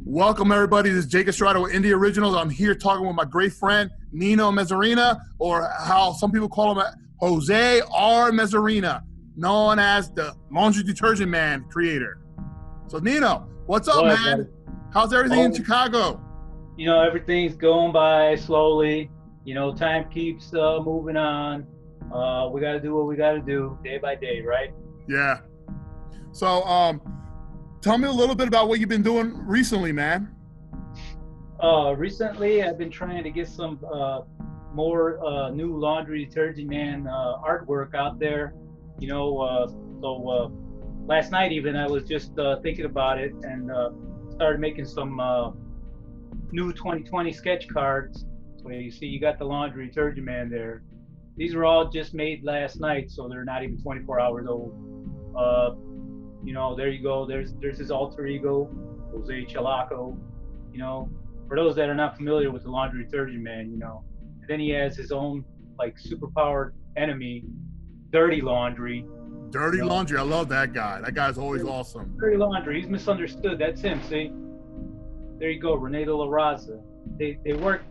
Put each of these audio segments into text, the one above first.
Welcome, everybody. This is Jake Estrada with Indie Originals. I'm here talking with my great friend, Nino Mesarina, or how some people call him Jose R. Mesarina, known as the Laundry Detergent Man creator. So, Nino, what's up, What, man? buddy? How's everything in Oh, Chicago? everything's going by slowly. Time keeps moving on. We got to do what we got to do day by day, right? Yeah. So, tell me a little bit about what you've been doing recently, man. Recently, I've been trying to get some more new Laundry Detergent Man artwork out there. Last night even I was just thinking about it and started making some new 2020 sketch cards. So you see, you got the Laundry Detergent Man there. These were all just made last night, so they're not even 24 hours old. There you go. There's his alter ego, Jose Chalaco. For those that are not familiar with the Laundry Detergent Man, and then he has his own like superpowered enemy, Dirty Laundry. Dirty Laundry. I love that guy. That guy's always awesome. Dirty Laundry. He's misunderstood. That's him. See, there you go, Rene de la Raza. They work.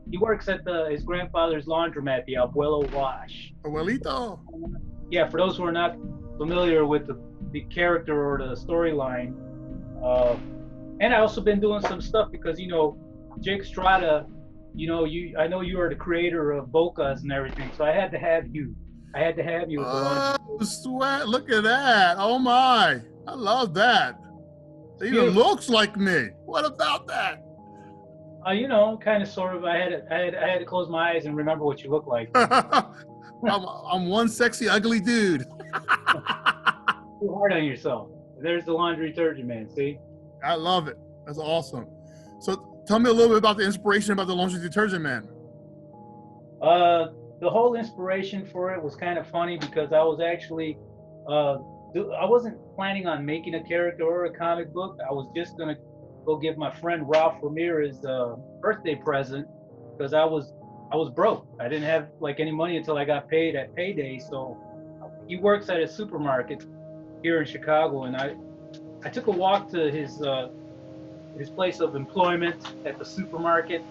He works at his grandfather's laundromat, the Abuelo Wash. Abuelito. Yeah, for those who are not familiar with the character or the storyline, and I also been doing some stuff because Jake Strada, I know you are the creator of Bocas and everything, so I had to have you. I had to have you. Oh, sweat! Look at that! Oh my! I love that. It even looks like me. What about that? Kind of, sort of. I had to close my eyes and remember what you look like. I'm one sexy, ugly dude. Too hard on yourself. There's the Laundry Detergent Man. See? I love it. That's awesome. So tell me a little bit about the inspiration about the Laundry Detergent Man. The whole inspiration for it was kind of funny because I was actually, I wasn't planning on making a character or a comic book. I was just gonna go give my friend Ralph Ramirez a birthday present because I was broke. I didn't have like any money until I got paid at payday. So he works at a supermarket here in Chicago, and I took a walk to his place of employment at the supermarket,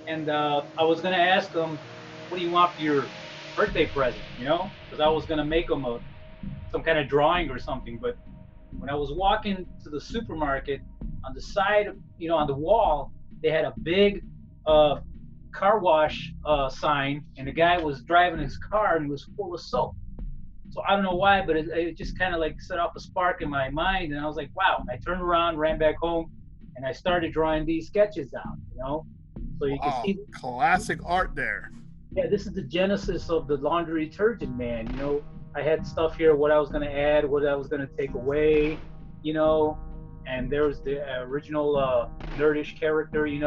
and I was gonna ask him, "What do you want for your birthday present?" Because I was gonna make him some kind of drawing or something. But when I was walking to the supermarket, on the side, on the wall, they had a big car wash sign, and the guy was driving his car and he was full of soap. So I don't know why, but it just kind of like set off a spark in my mind, and I was like, wow. I turned around, ran back home, and I started drawing these sketches out. So you can see classic art there. Yeah, this is the genesis of the Laundry Detergent Man. I had stuff here, what I was going to add, what I was going to take away, and there was the original nerdish character, and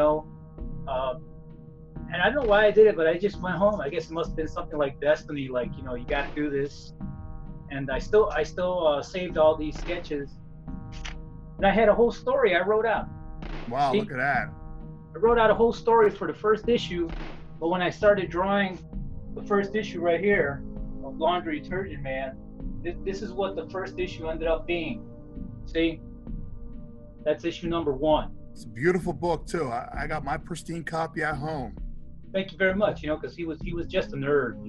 I don't know why I did it, but I just went home. I guess it must have been something like destiny, like, you got to do this. And I still saved all these sketches, and I had a whole story I wrote out. Wow, see? Look at that. I wrote out a whole story for the first issue, but when I started drawing the first issue right here of Laundry Detergent Man, this is what the first issue ended up being. See? That's issue number 1. It's a beautiful book too. I got my pristine copy at home. Thank you very much. Because he was just a nerd.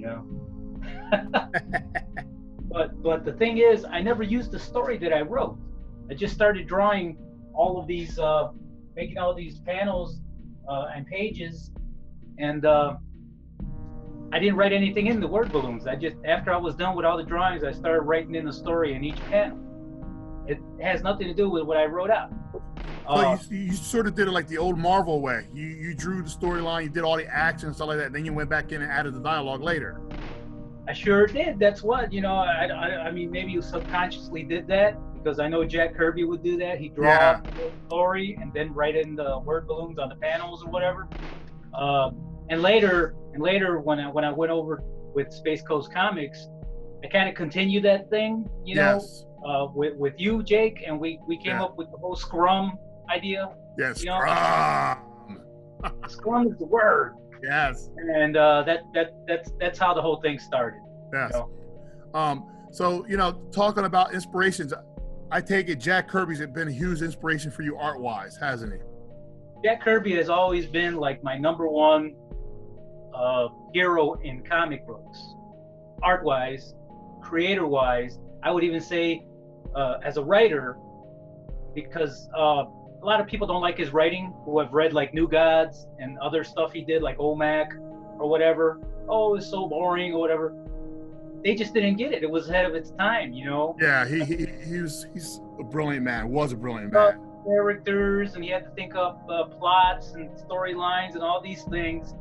But the thing is, I never used the story that I wrote. I just started drawing all of these, making all these panels and pages, and I didn't write anything in the word balloons. After I was done with all the drawings, I started writing in the story in each panel. It has nothing to do with what I wrote out. So you sort of did it like the old Marvel way. You drew the storyline, you did all the action and stuff like that, then you went back in and added the dialogue later. I sure did. That's what, I mean, maybe you subconsciously did that because I know Jack Kirby would do that. He'd draw the story and then write in the word balloons on the panels or whatever. And later when I went over with Space Coast Comics, I kind of continued that thing, with you, Jake, and we came up with the whole Scrum idea. Yes, Scrum. Scrum is the word. Yes. And that's how the whole thing started. Yes. So talking about inspirations, I take it Jack Kirby's been a huge inspiration for you art-wise, hasn't he? Jack Kirby has always been like my number one hero in comic books, art-wise, creator-wise. I would even say as a writer, because a lot of people don't like his writing who have read like New Gods and other stuff he did, like OMAC or whatever. Oh, it's so boring or whatever. They just didn't get it. It was ahead of its time, you know. Yeah, he's a brilliant man. Was a brilliant man. Characters, and he had to think up plots and storylines and all these things.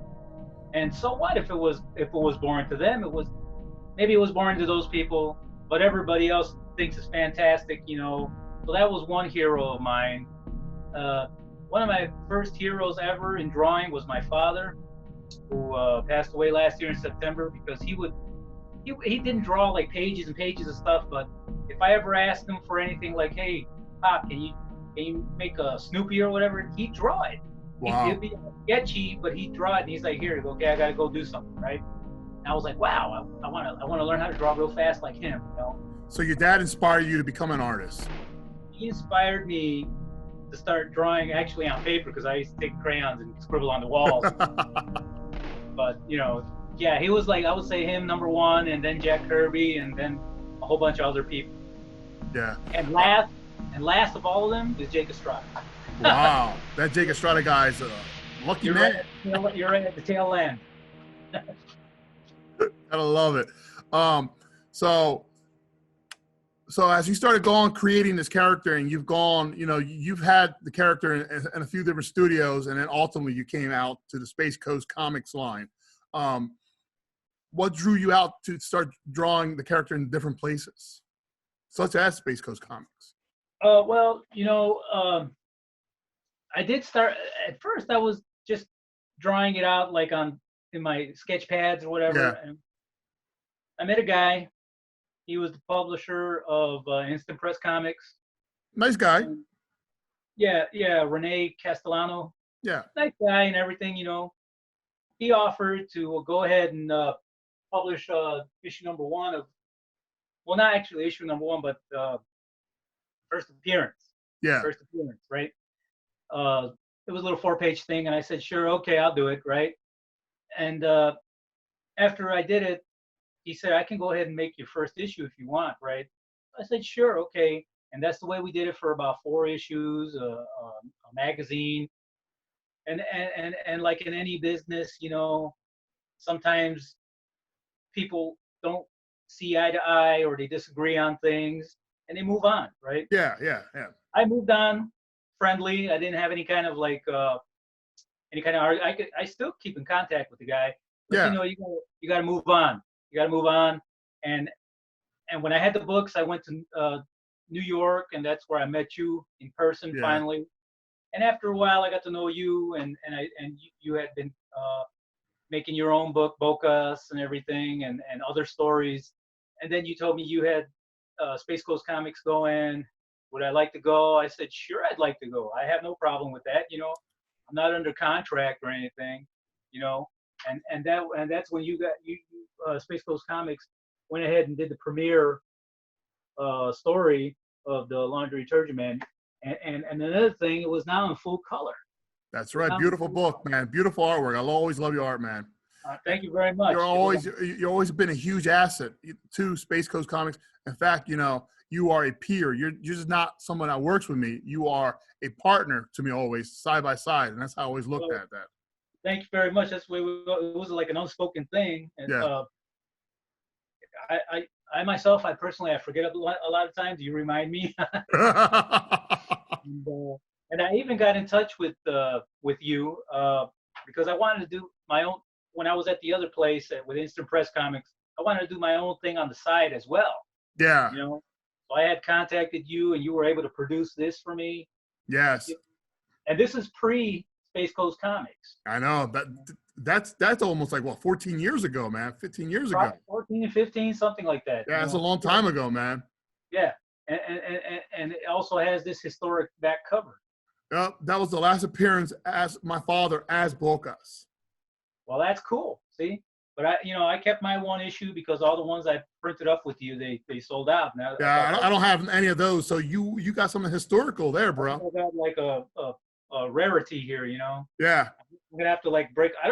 And so what if it was boring to them? Maybe it was boring to those people, but everybody else thinks it's fantastic, you know. So that was one hero of mine. One of my first heroes ever in drawing was my father, who passed away last year in September, because he didn't draw like pages and pages of stuff, but if I ever asked him for anything like, hey, Pop, can you make a Snoopy or whatever, he'd draw it. Wow. It'd be sketchy, but he'd draw it, and he's like, here, okay, I gotta go do something, right? And I was like, wow, I wanna learn how to draw real fast like him, you know? So your dad inspired you to become an artist? He inspired me to start drawing actually on paper, because I used to take crayons and scribble on the walls. But, you know, yeah, he was like, I would say him number one, and then Jack Kirby, and then a whole bunch of other people. Yeah. And last of all of them is Jake Estrada. Wow, that Jake Estrada guy is a lucky man. You're right at the tail end. I love it. So as you started creating this character, and you've gone, you know, you've had the character in a few different studios, and then ultimately you came out to the Space Coast Comics line. What drew you out to start drawing the character in different places, such as Space Coast Comics? Well, you know, I did start at first. I was just drawing it out like in my sketch pads or whatever. Yeah. And I met a guy. He was the publisher of Instant Press Comics. Nice guy. Yeah, Rene Castellano. Yeah. Nice guy and everything, you know. He offered to go ahead and publish issue number one of, well, not actually issue number one, but first appearance. Yeah. First appearance, right? It was a little 4-page thing, and I said, sure, okay, I'll do it, right? And after I did it, he said, I can go ahead and make your first issue if you want, right? I said, sure, okay. And that's the way we did it for about 4 issues, a magazine. And like in any business, you know, sometimes people don't see eye to eye, or they disagree on things, and they move on, right? Yeah. I moved on friendly. I didn't have any kind of like any kind of I still keep in contact with the guy, but Yeah. you know, you got to move on. You got to move on. And when I had the books, I went to New York, and that's where I met you in person finally. And after a while, I got to know you, and you had been making your own book, Bocas, and everything, and other stories. And then you told me you had Space Coast Comics going. Would I like to go? I said, sure, I'd like to go. I have no problem with that. You know, I'm not under contract or anything. You know, and that's when you Space Coast Comics went ahead and did the premiere story of the Laundry Detergent Man. And another thing, it was now in full color. That's right. Beautiful book, man. Beautiful artwork. I'll always love your art, man. Thank you very much. You're always been a huge asset to Space Coast Comics. In fact, you know, you are a peer. You're just not someone that works with me. You are a partner to me, always side by side, and that's how I always looked at that. Thank you very much. That's the way it was, like an unspoken thing. And I myself, I forget a lot of times. You remind me. And I even got in touch with you because I wanted to do my own. When I was at the other place with Instant Press Comics, I wanted to do my own thing on the side as well. Yeah. You know, so I had contacted you, and you were able to produce this for me. Yes. And this is pre-Space Coast Comics. I know, but that's almost like, what, 14 years ago, man. 15 years ago. 14 and 15, something like that. Yeah, it's a long time ago, man. Yeah, and it also has this historic back cover. That was the last appearance as my father as Bocas. Well, that's cool. See, but I kept my one issue because all the ones I printed up with you, they sold out. Now, yeah, I don't have any of those. So you got something historical there, bro. I got like a rarity here. You know, Yeah. I'm gonna have to like break. I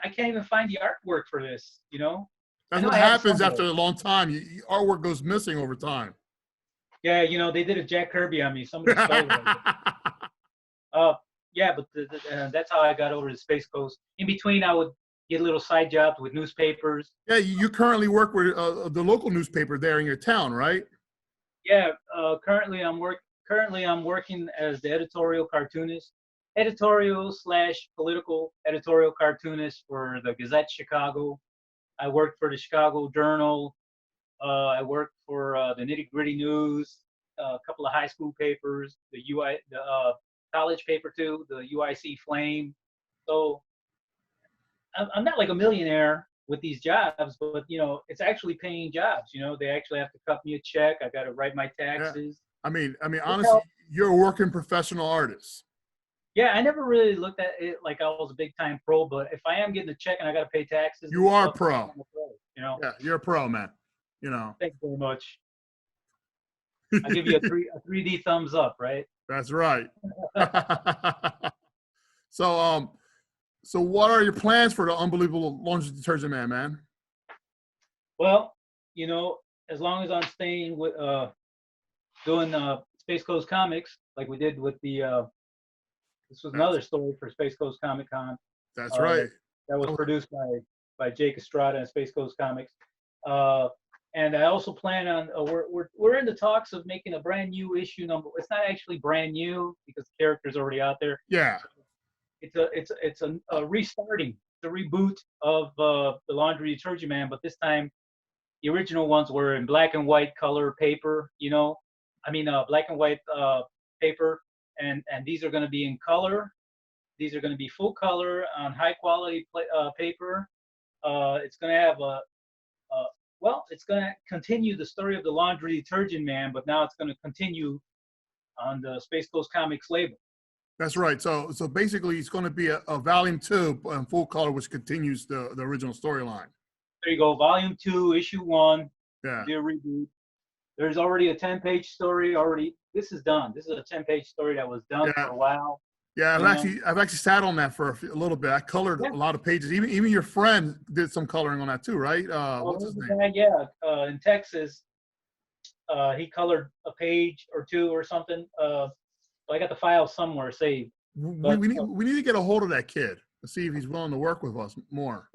can't even find the artwork for this. You know, I That's know what I have it happens somewhere. after a long time. Artwork goes missing over time. Yeah, you know, they did a Jack Kirby on me. Somebody stole it. Uh, yeah, but that's how I got over to Space Coast. In between, I would get little side jobs with newspapers. Yeah, you currently work with the local newspaper there in your town, right? Yeah, currently I'm working as the editorial cartoonist, editorial slash political editorial cartoonist for the Gazette Chicago. I worked for the Chicago Journal. I worked for the Nitty Gritty News, a couple of high school papers, the college paper too, the UIC Flame. So I'm not like a millionaire with these jobs, but you know, it's actually paying jobs. You know, they actually have to cut me a check. I got to write my Yeah. taxes. It Honestly, helps. you're a working professional artist. Yeah, I never really looked at it like I was a big time pro, but if I am getting a check and I got to pay taxes You and are stuff, then pro. I'm a pro. You know, Yeah, you're a pro, man. You know. thank you very much. I'll give you a 3D thumbs up, right? That's right. So, so what are your plans for the Unbelievable Laundry Detergent Man, man? Well, you know, as long as I'm staying with doing Space Coast Comics, like we did with the this was That's, another story for Space Coast Comic Con that's right. that was produced by Jake Estrada and Space Coast Comics. Uh, and I also plan on we're in the talks of making a brand new issue number. It's not actually brand new because the character's already out there. Yeah. It's a restarting, the reboot of the Laundry Detergent Man, but this time the original ones were in black and white color paper. You know, I mean black and white paper, and these are going to be in color. These are going to be full color on high quality paper. It's going to have it's going to continue the story of the Laundry Detergent Man, but now it's going to continue on the Space Coast Comics label. That's right. So basically, it's going to be a volume 2 in full color, which continues the original storyline. There you go, volume 2, issue 1. Yeah. The reboot. There's already a 10-page story. This is done. This is a 10-page story that was done for a while. Yeah, I've actually sat on that for a little bit. I colored a lot of pages. Even your friend did some coloring on that too, right? What's his name? In Texas, he colored a page or two or something. So I got the file somewhere saved. We need to get a hold of that kid to see if he's willing to work with us more.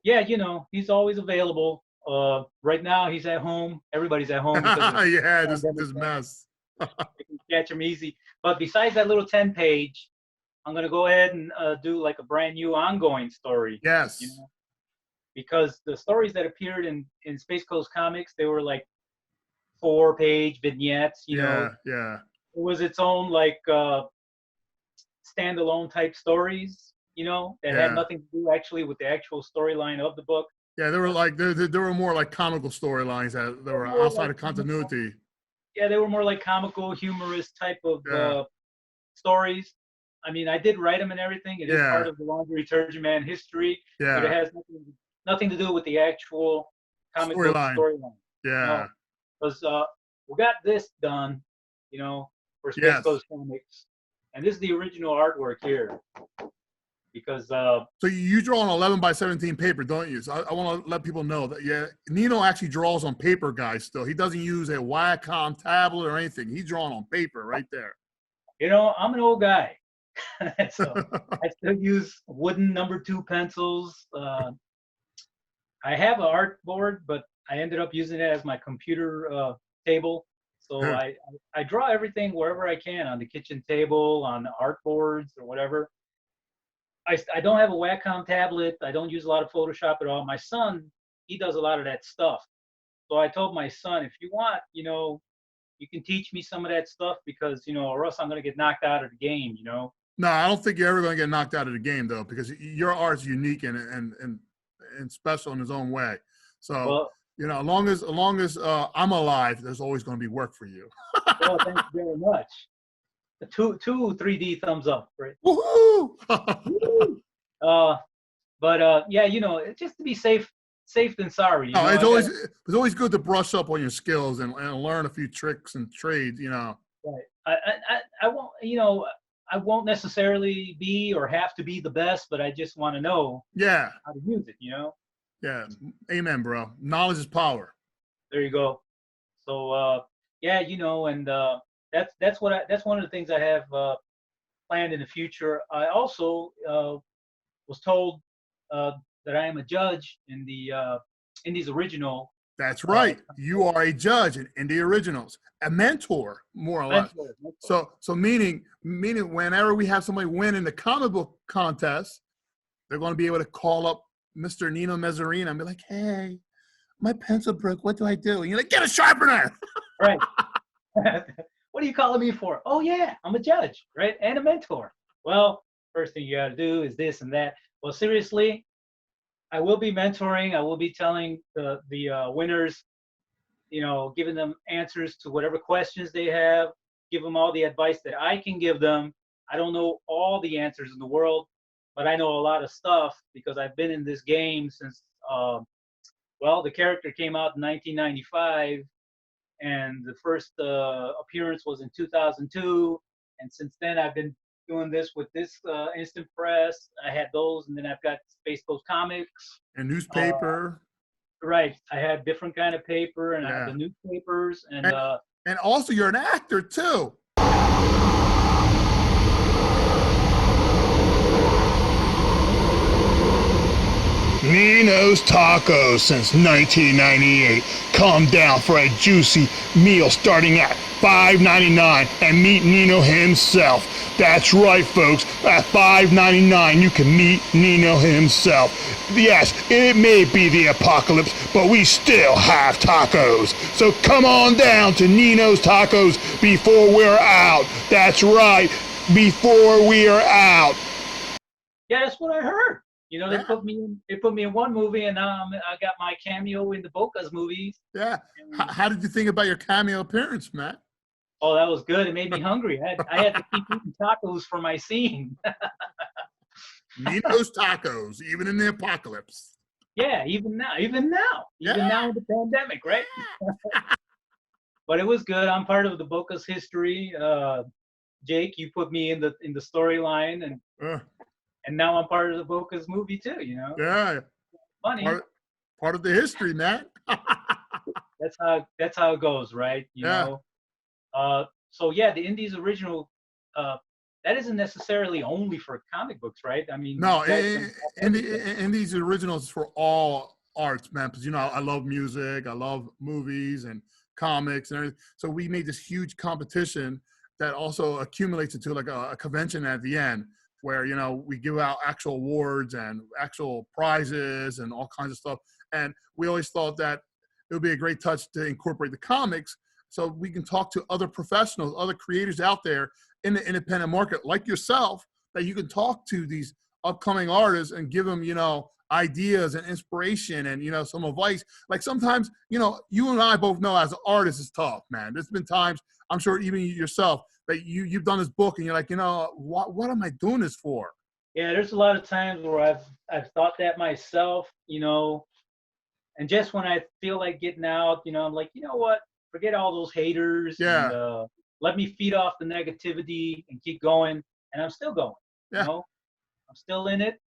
Yeah, you know, he's always available. Right now he's at home. Everybody's at home. Yeah, this mess. You can catch him easy. But besides that little 10-page, I'm gonna go ahead and do like a brand new ongoing story. Yes. You know? Because the stories that appeared in Space Coast Comics, they were like 4-page vignettes. You know. Yeah. It was its own like standalone type stories. You know, that had nothing to do actually with the actual storyline of the book. Yeah, they were like there were more like comical storylines that were outside of continuity. Yeah, they were more like comical, humorous type of stories. I mean, I did write them and everything. It is part of the Laundry Detergent Man history, but it has nothing to do with the actual comic book storyline. Yeah. Because we got this done, you know, for Space Coast Comics, and this is the original artwork here. Because so you draw on 11 by 17 paper, don't you? So I want to let people know that Nino actually draws on paper, guys. Still, he doesn't use a Wacom tablet or anything. He's drawing on paper right there. You know, I'm an old guy, so I still use wooden number 2 pencils. I have an art board, but I ended up using it as my computer table. So I draw everything wherever I can, on the kitchen table, on the art boards, or whatever. I don't have a Wacom tablet. I don't use a lot of Photoshop at all. My son, he does a lot of that stuff. So I told my son, if you want, you know, you can teach me some of that stuff, because, you know, or else I'm going to get knocked out of the game, you know. No, I don't think you're ever going to get knocked out of the game, though, because your art's unique and special in its own way. So, you know, as long as I'm alive, there's always going to be work for you. Well, thank you very much. The two 3D thumbs up, right? Woohoo! Yeah, you know, just to be safe than sorry. You know, it's always good to brush up on your skills and learn a few tricks and trades. You know. Right. I won't. You know, I won't necessarily be or have to be the best, but I just want to know Yeah. how to use it, you know? Yeah. Amen, bro. Knowledge is power. There you go. So yeah, you know, and that's one of the things I have planned in the future. I also was told uh, that I am a judge in the Indies original That's uh, right. You are a judge in Indie Originals, a mentor, more or less. mentor. So meaning whenever we have somebody win in the comic book contest, they're going to be able to call up Mr. Nino Mesarina and be like, "Hey, my pencil broke. What do I do?" And you're like, "Get a sharpener." Right. What are you calling me for? Oh yeah, I'm a judge, right, and a mentor. Well, first thing you got to do is this and that. Well, seriously, I will be mentoring. I will be telling the winners, you know, giving them answers to whatever questions they have, give them all the advice that I can give them. I don't know all the answers in the world, but I know a lot of stuff because I've been in this game since, well, the character came out in 1995, and the first appearance was in 2002. And since then, I've been doing this with this instant press. I had those, and then I've got Space Ghost Comics. And Uh, newspaper. right, I had different kind of paper, and I had Yeah. the newspapers, and And also you're an actor too. Nino's Tacos since 1998. Come down for a juicy meal starting at $5.99 and meet Nino himself. That's right, folks. At $5.99, you can meet Nino himself. Yes, it may be the apocalypse, but we still have tacos. So come on down to Nino's Tacos before we're out. That's right, before we are out. yeah, that's what I heard. You know, Yeah. they put me in one movie, and now I got my cameo in the Boca's movies. Yeah. How did you think about your cameo appearance, Matt? Oh, that was good. It made me hungry. I had to keep eating tacos for my scene. Nino's Tacos, even in the apocalypse. Yeah, even now in the pandemic, right? But it was good. I'm part of the Boca's history. Jake, you put me in the storyline, and now I'm part of the Boca's movie too. You know, Yeah. funny. Part of the history, Matt. That's how it goes, right? You Yeah. know. So yeah, the Indies original. That isn't necessarily only for comic books, right? I mean, No, in these originals for all arts, man. Because I love music, I love movies and comics and everything. So we made this huge competition that also accumulates into like a convention at the end, where we give out actual awards and actual prizes and all kinds of stuff. And we always thought that it would be a great touch to incorporate the comics, so we can talk to other professionals, other creators out there in the independent market like yourself, that you can talk to these upcoming artists and give them, ideas and inspiration and, some advice. Like sometimes, you and I both know as an artist it's tough, man. There's been times, I'm sure even yourself, that you've done this book and you're like, what am I doing this for? Yeah, there's a lot of times where I've thought that myself, and just when I feel like getting out, I'm like, you know what? Forget all those haters Yeah. and let me feed off the negativity and keep going. And I'm still going. Yeah. I'm still in it,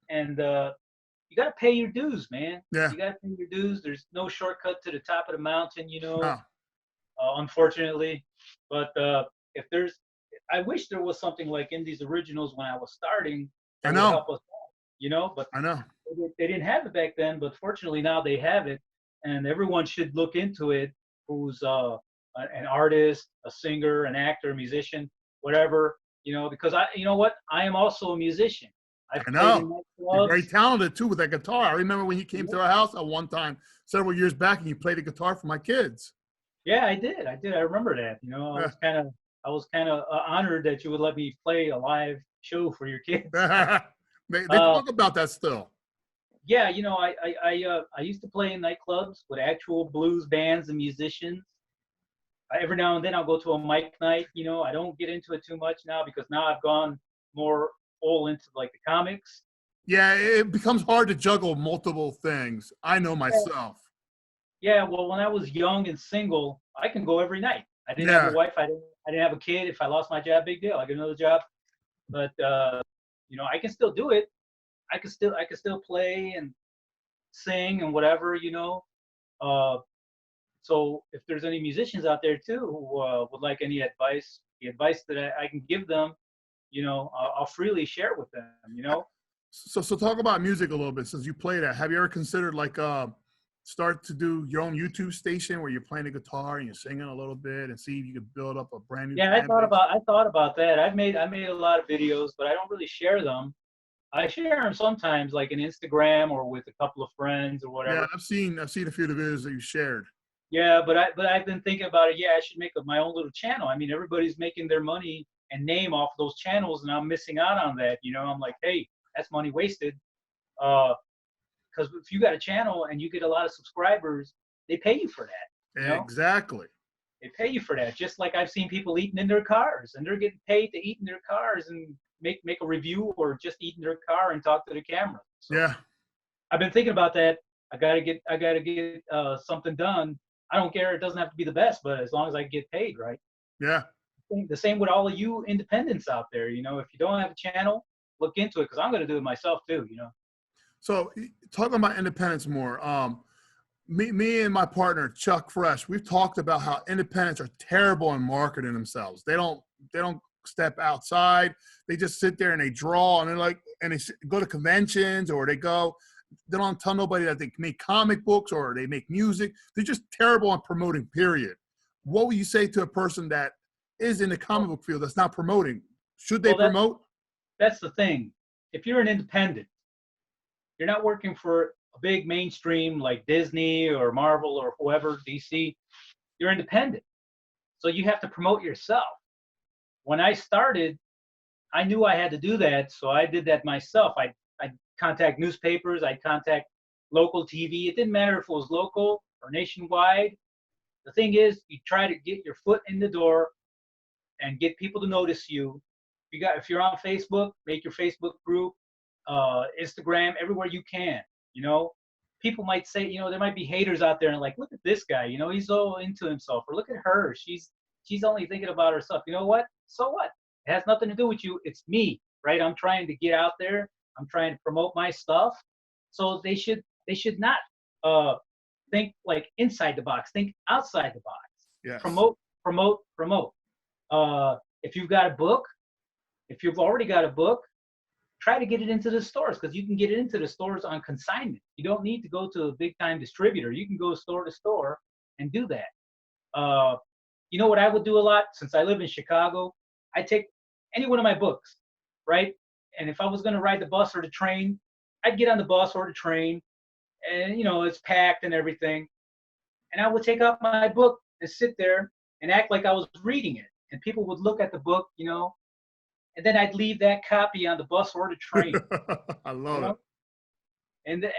and you got to pay your dues, man. Yeah. You got to pay your dues. There's no shortcut to the top of the mountain, No. unfortunately. But I wish there was something like in these originals when I was starting that would help us out, but I know. they didn't have it back then. But fortunately now they have it, and everyone should look into it who's an artist, a singer, an actor, a musician, whatever, because you know what? I am also a musician. I know. You're very talented too with that guitar. I remember when you came to our house at one time several years back and you played a guitar for my kids. Yeah, I did. I remember that. I was kind of honored that you would let me play a live show for your kids. they talk about that still. Yeah, I used to play in nightclubs with actual blues bands and musicians. Every now and then I'll go to a mic night. I don't get into it too much now because now I've gone more all into like the comics. Yeah, it becomes hard to juggle multiple things. I know myself. Yeah, well, when I was young and single, I can go every night. I didn't have a wife. I didn't have a kid. If I lost my job, big deal. I get another job. but I can still do it. I can still play and sing and whatever. Uh, so if there's any musicians out there too who would like any advice, the advice that I can give them, I'll freely share with them. So talk about music a little bit since you play that. Have you ever considered like start to do your own YouTube station where you're playing the guitar and you're singing a little bit and see if you could build up a brand new Yeah, fan base? I thought about that. I made a lot of videos, but I don't really share them. I share them sometimes, like in Instagram or with a couple of friends or Yeah, whatever. I've seen a few of the videos that you shared. Yeah, but I've been thinking about it. Yeah, I should make my own little channel. I mean, everybody's making their money and name off those channels, and I'm missing out on that. I'm like, hey, that's money wasted. Because if you got a channel and you get a lot of subscribers, they pay you for that. Exactly. They pay you for that. Just like I've seen people eating in their cars, and they're getting paid to eat in their cars and make a review or just eat in their car and talk to the camera. So Yeah. I've been thinking about that. I gotta get something done. I don't care. It doesn't have to be the best, but as long as I get paid, right? Yeah. The same with all of you independents out there. If you don't have a channel, look into it because I'm gonna do it myself too. So talking about independence more, me and my partner Chuck Fresh, we've talked about how independents are terrible in marketing themselves. They don't step outside. They just sit there and they draw and they go to conventions or they don't tell nobody that they make comic books or they make music. They're just terrible on promoting, period. What would you say to a person that is in the comic book field that's not promoting? Should they Well, promote? that's the thing. If you're an independent, you're not working for a big mainstream like Disney or Marvel or whoever, DC. You're independent. So you have to promote yourself. When I started, I knew I had to do that, so I did that myself. I'd contact newspapers, I'd contact local TV. It didn't matter if it was local or nationwide. The thing is, you try to get your foot in the door and get people to notice you. If you're on Facebook, make your Facebook group, Instagram, everywhere you can. You know, People might say, there might be haters out there and like, look at this guy, he's so into himself, or look at her, she's only thinking about herself. You know what? So what? It has nothing to do with you. It's me, right? I'm trying to get out there. I'm trying to promote my stuff. So they should not think like inside the box. Think outside the box. Yes. Promote. If you've got a book, if you've already got a book, try to get it into the stores because you can get it into the stores on consignment. You don't need to go to a big time distributor. You can go store to store and do that. You know what I would do a lot since I live in Chicago? I take any one of my books, right? And if I was going to ride the bus or the train, I'd get on the bus or the train, and it's packed and everything, and I would take out my book and sit there and act like I was reading it, and people would look at the book, and then I'd leave that copy on the bus or the train, I you love it. know.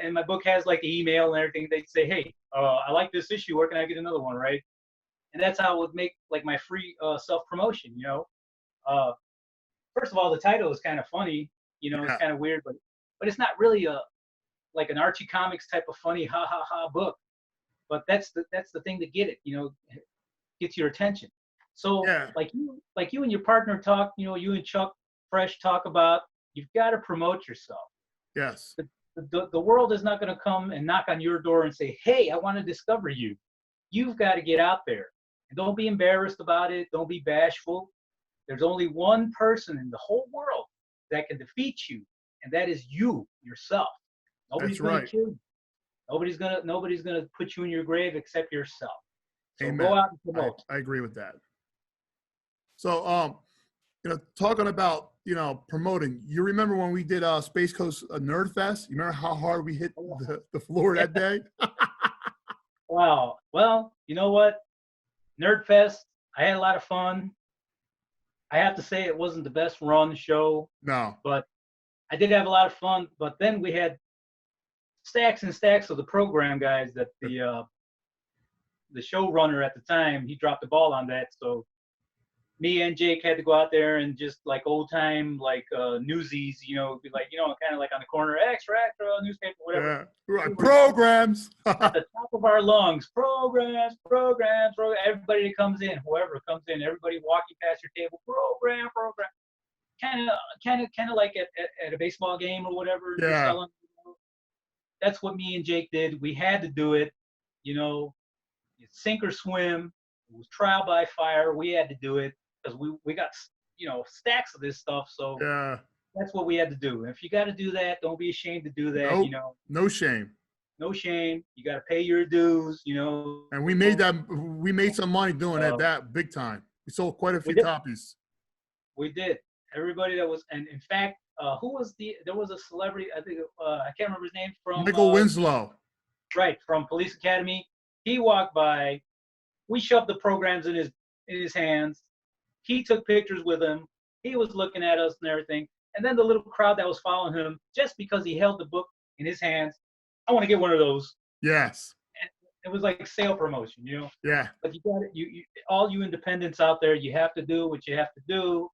And my book has like the email and everything. They'd say, "Hey, I like this issue. Where can I get another one?" Right? And that's how I would make like my free self promotion. Uh, First of all, the title is kind of funny. It's Yeah. kind of weird, but it's not really like an Archie Comics type of funny ha ha ha book. But that's the thing to get it. Gets your attention. So Yeah. like you and your partner talk. You and Chuck Fresh talk about. You've got to promote yourself. Yes. The world is not going to come and knock on your door and say, "Hey, I want to discover you." You've got to get out there, and don't be embarrassed about it. Don't be bashful. There's only one person in the whole world that can defeat you, and that is you yourself. Nobody's That's going to right. kill you. Nobody's gonna put you in your grave except yourself. So go Amen. out and I, promote. I agree with that. So, talking about, promoting, you remember when we did Space Coast Nerd Fest? You remember how hard we hit the floor that day? Wow. Well, you know what? Nerd Fest. I had a lot of fun. I have to say it wasn't the best run show, No. but I did have a lot of fun. But then we had stacks and stacks of the program guys that the showrunner at the time, he dropped the ball on that. So me and Jake had to go out there and just like old time like newsies, be like, kind of like on the corner, extra, newspaper, whatever. Yeah. We're We like, were programs. at the top of our lungs, programs. Everybody that comes in, whoever comes in, everybody walking past your table, program. kind of like at a baseball game or whatever. You're Yeah. selling. That's what me and Jake did. We had to do it. You know, sink or swim. It was trial by fire. We had to do it because we got stacks of this stuff. So Yeah. that's what we had to do. And if you got to do that, don't be ashamed to do that. Nope. No shame. No shame. You got to pay your dues. And we made some money doing that big time. We sold quite a few copies. We did. Everybody that was, and in fact, there was a celebrity, I think, I can't remember his name, from Michael Winslow. Right, from Police Academy. He walked by. We shoved the programs in his hands. He took pictures with him. He was looking at us and everything. And then the little crowd that was following him, just because he held the book in his hands, I want to get one of those. Yes. And it was like sale promotion, Yeah. But you got it. All you independents out there, you have to do what you have to do.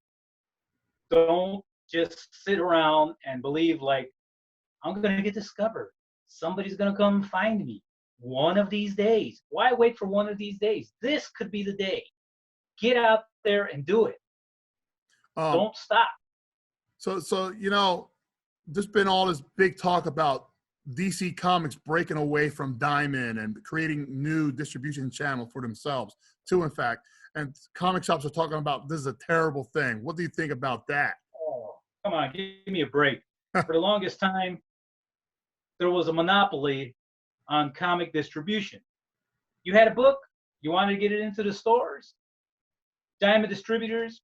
Don't just sit around and believe like I'm going to get discovered. Somebody's going to come find me one of these days. Why wait for one of these days? This could be the day. Get out there and do it. Don't stop. So there's been all this big talk about DC Comics breaking away from Diamond and creating new distribution channels for themselves too, in fact. And comic shops are talking about this is a terrible thing. What do you think about that? Oh, come on, give me a break. For the longest time, there was a monopoly on comic distribution. You had a book, you wanted to get it into the stores, Diamond distributors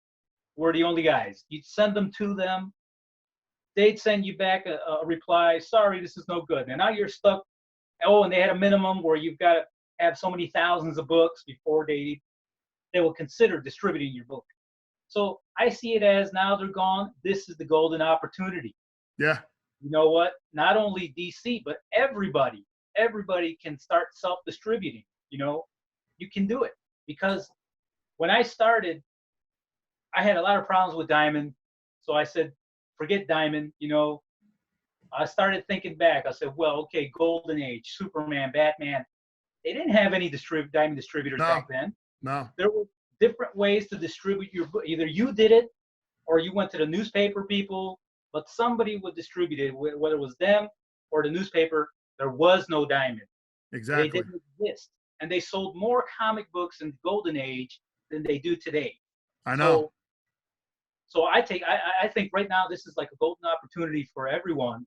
were the only guys. You'd send them to them. They'd send you back a reply, sorry, this is no good. And now you're stuck. Oh, and they had a minimum where you've got to have so many thousands of books before they will consider distributing your book. So I see it as now they're gone. This is the golden opportunity. Yeah. You know what? Not only DC, but everybody can start self-distributing. You can do it. Because when I started, I had a lot of problems with Diamond. So I said, forget Diamond. I started thinking back. I said, well, okay, Golden Age, Superman, Batman. They didn't have any Diamond distributors back then. No. There were different ways to distribute your book. Either you did it or you went to the newspaper people, but somebody would distribute it, whether it was them or the newspaper. There was no Diamond. Exactly. They didn't exist. And they sold more comic books in the Golden Age than they do today. I know. So I think right now this is like a golden opportunity for everyone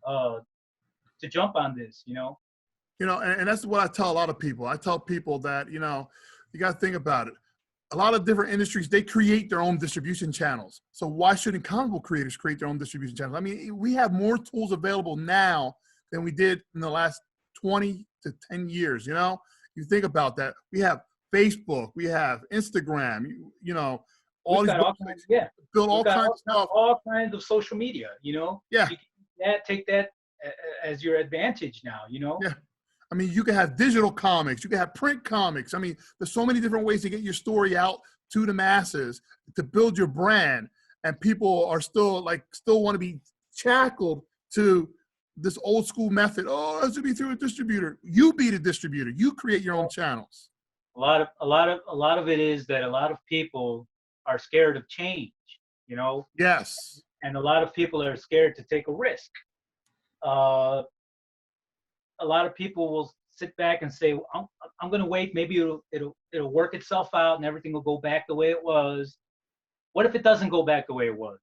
to jump on this, And that's what I tell a lot of people. I tell people that, you got to think about it. A lot of different industries, they create their own distribution channels. So why shouldn't comic book creators create their own distribution channels? I mean, we have more tools available now than we did in the last 20 to 10 years, You think about that. We have Facebook, we have Instagram, all these websites, build all kinds of stuff. All kinds of social media, Yeah. You can take that as your advantage now, Yeah. I mean, you can have digital comics, you can have print comics. I mean, there's so many different ways to get your story out to the masses, to build your brand. And people are still want to be shackled to this old school method. Oh, it has to be through a distributor. You be the distributor. You create your own channels. A lot of it is that a lot of people are scared of change, Yes. And a lot of people are scared to take a risk. A lot of people will sit back and say, well, I'm going to wait. Maybe it'll work itself out and everything will go back the way it was. What if it doesn't go back the way it was?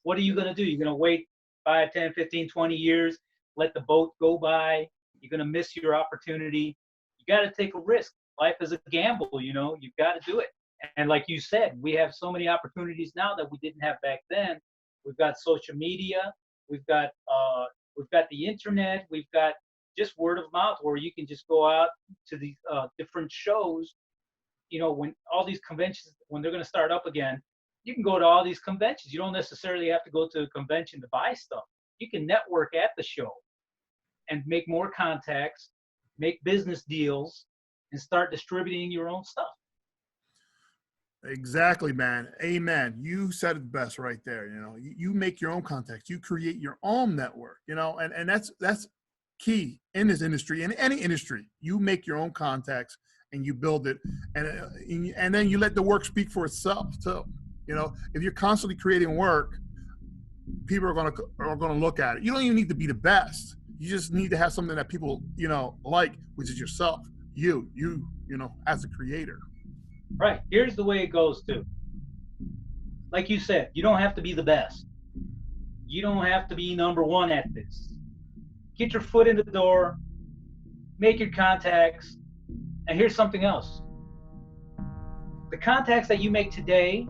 What are you going to do? You're going to wait 5, 10, 15, 20 years, let the boat go by. You're going to miss your opportunity. You got to take a risk. Life is a gamble, you've got to do it. And like you said, we have so many opportunities now that we didn't have back then. We've got social media. We've got the internet. We've got just word of mouth where you can just go out to these different shows. When all these conventions, when they're going to start up again, you can go to all these conventions. You don't necessarily have to go to a convention to buy stuff. You can network at the show and make more contacts, make business deals, and start distributing your own stuff. Exactly, man. Amen. You said it best right there. You make your own contacts. You create your own network, and that's key in this industry, in any industry. You make your own contacts and you build it, and then you let the work speak for itself too. You know, if you're constantly creating work, people are gonna look at it. You don't even need to be the best. You just need to have something that people, you know, like, which is yourself. You know, as a creator. Right. Here's the way it goes too. Like you said, you don't have to be the best. You don't have to be number one at this. Get your foot in the door, make your contacts, and here's something else. The contacts that you make today,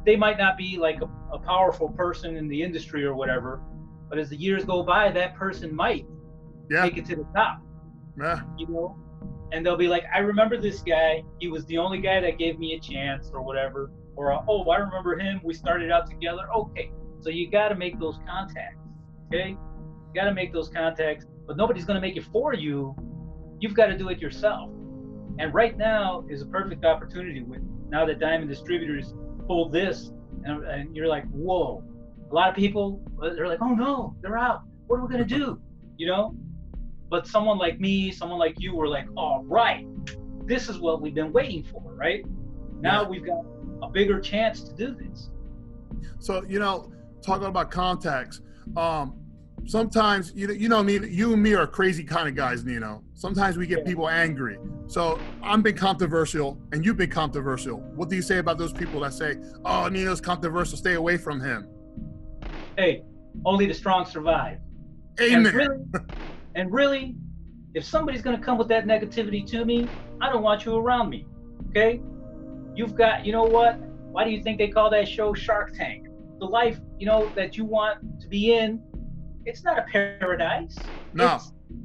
they might not be like a powerful person in the industry or whatever, but as the years go by, that person might make it to the top. Yeah. You know? And they'll be like, I remember this guy. He was the only guy that gave me a chance or whatever. Or, oh, I remember him. We started out together. Okay. So you got to make those contacts. Okay? You got to make those contacts. But nobody's going to make it for you. You've got to do it yourself. And right now is a perfect opportunity with now that Diamond Distributors pulled this. And you're like, whoa. A lot of people, they're like, oh, no, they're out. What are we going to do? You know? But someone like me, someone like you were like, all right, this is what we've been waiting for, right? Now we've got a bigger chance to do this. So, you know, talking about contacts, sometimes, you know, you and me are crazy kind of guys, Nino. Sometimes we get people angry. So I'm being controversial and you've been controversial. What do you say about those people that say, oh, Nino's controversial, stay away from him? Hey, only the strong survive. Amen. And really, if somebody's going to come with that negativity to me, I don't want you around me, okay? You've got, you know what? Why do you think they call that show Shark Tank? The life, you know, that you want to be in, it's not a paradise. No.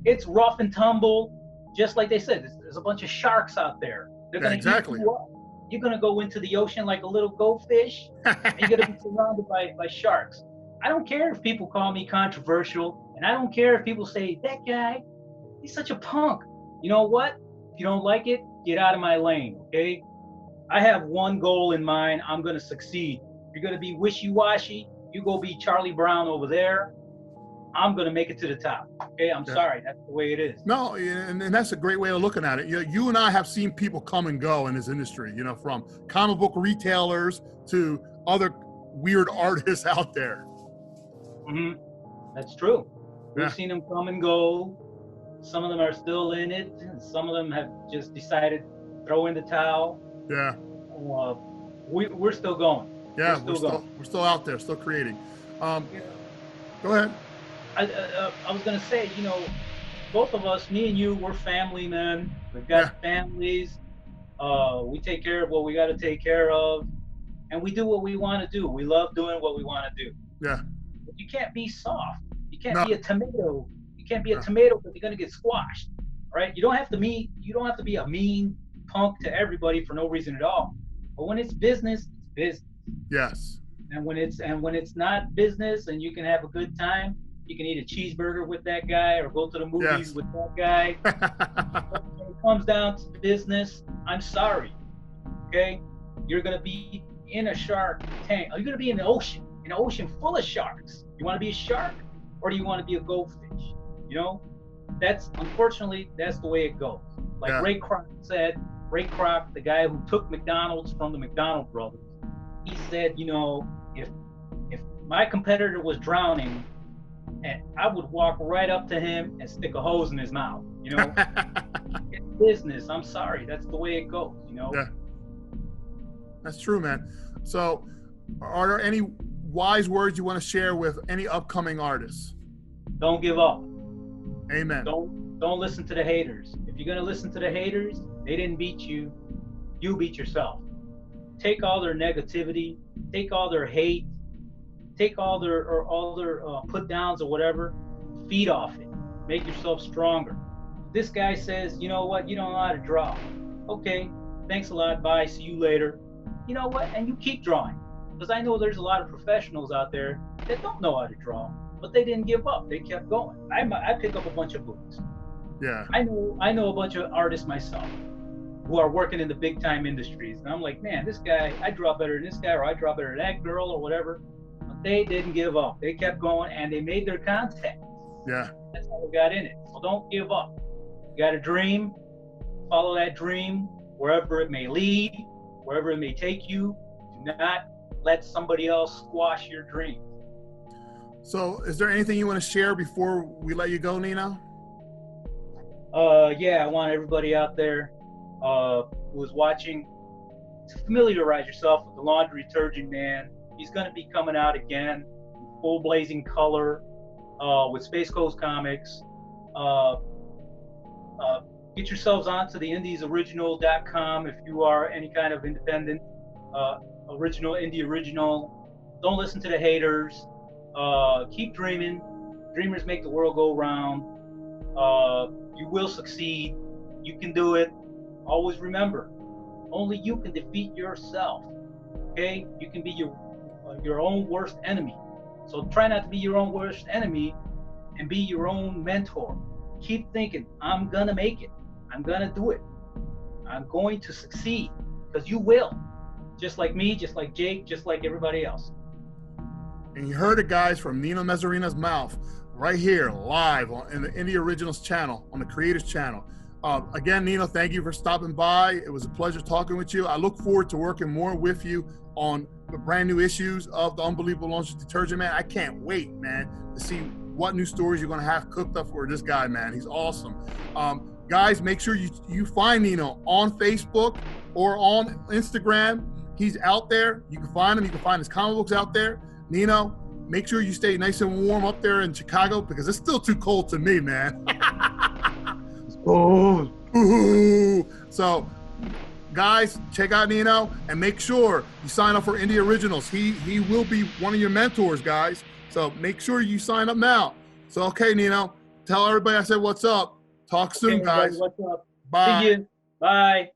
It's rough and tumble, just like they said. There's a bunch of sharks out there. They're going to eat you up. You're going to go into the ocean like a little goldfish, and you're going to be surrounded by sharks. I don't care if people call me controversial, and I don't care if people say, that guy, he's such a punk. You know what? If you don't like it, get out of my lane, okay? I have one goal in mind. I'm going to succeed. If you're going to be wishy-washy, you go be Charlie Brown over there. I'm going to make it to the top, okay? I'm sorry. That's the way it is. No, and that's a great way of looking at it. You and I have seen people come and go in this industry, you know, from comic book retailers to other weird artists out there. Mm-hmm. That's true. We've seen them come and go. Some of them are still in it. Some of them have just decided to throw in the towel. Yeah. We're still going. Yeah, we're still out there, still creating. Go ahead. I was going to say, you know, both of us, me and you, we're family men. We've got families. We take care of what we got to take care of. And we do what we want to do. We love doing what we want to do. Yeah. But you can't be soft. You can't be a tomato. You can't be a tomato, but you're going to get squashed. Right? You don't have to be a mean punk to everybody for no reason at all. But when it's business, it's business. Yes. And when it's not business and you can have a good time, you can eat a cheeseburger with that guy or go to the movies with that guy. When it comes down to business, I'm sorry. Okay? You're going to be in a shark tank. You're going to be in the ocean full of sharks. You want to be a shark or do you want to be a goldfish? You know? Unfortunately, that's the way it goes. Like Ray Kroc said, Ray Kroc, the guy who took McDonald's from the McDonald brothers, he said, you know, if my competitor was drowning, and I would walk right up to him and stick a hose in his mouth, you know? It's business. I'm sorry. That's the way it goes, you know? Yeah. That's true, man. So are there any wise words you want to share with any upcoming artists? Don't give up. Amen. Don't listen to the haters. If you're going to listen to the haters, they didn't beat you. You beat yourself. Take all their negativity, take all their hate, take all their put downs or whatever, feed off it. Make yourself stronger. This guy says, you know what, you don't know how to draw. Okay, thanks a lot, bye, see you later. You know what, and you keep drawing. Because I know there's a lot of professionals out there that don't know how to draw, but they didn't give up, they kept going. I pick up a bunch of books. Yeah. I know a bunch of artists myself who are working in the big time industries. And I'm like, man, this guy, I draw better than this guy, or I draw better than that girl or whatever. But they didn't give up. They kept going and they made their contacts. Yeah. That's how they got in it. So don't give up. You got a dream, follow that dream wherever it may lead, wherever it may take you. Do not let somebody else squash your dreams. So is there anything you want to share before we let you go, Nino? Yeah, I want everybody out there who is watching to familiarize yourself with the Laundry Detergent Man. He's going to be coming out again in full blazing color with Space Coast Comics. Get yourselves onto the indiesoriginal.com if you are any kind of independent, original, indie original. Don't listen to the haters. Keep dreaming. Dreamers make the world go round. You will succeed. You can do it. Always remember, only you can defeat yourself. Okay? You can be your own worst enemy. So try not to be your own worst enemy and be your own mentor. Keep thinking, I'm gonna make it. I'm gonna do it. I'm going to succeed, because you will. Just like me, just like Jake, just like everybody else. And you heard it, guys, from Nino Mesarina's mouth, right here, live in the Indie Originals channel, on the Creators channel. Again, Nino, thank you for stopping by. It was a pleasure talking with you. I look forward to working more with you on the brand new issues of the Unbelievable Laundry Detergent Man. I can't wait, man, to see what new stories you're going to have cooked up for this guy, man. He's awesome. Guys, make sure you find Nino on Facebook or on Instagram. He's out there. You can find him. You can find his comic books out there. Nino, make sure you stay nice and warm up there in Chicago, because it's still too cold to me, man. Oh. So, guys, check out Nino and make sure you sign up for Indie Originals. He will be one of your mentors, guys. So make sure you sign up now. So, okay, Nino, tell everybody I said what's up. Talk soon, guys. What's up? Bye. See you. Bye.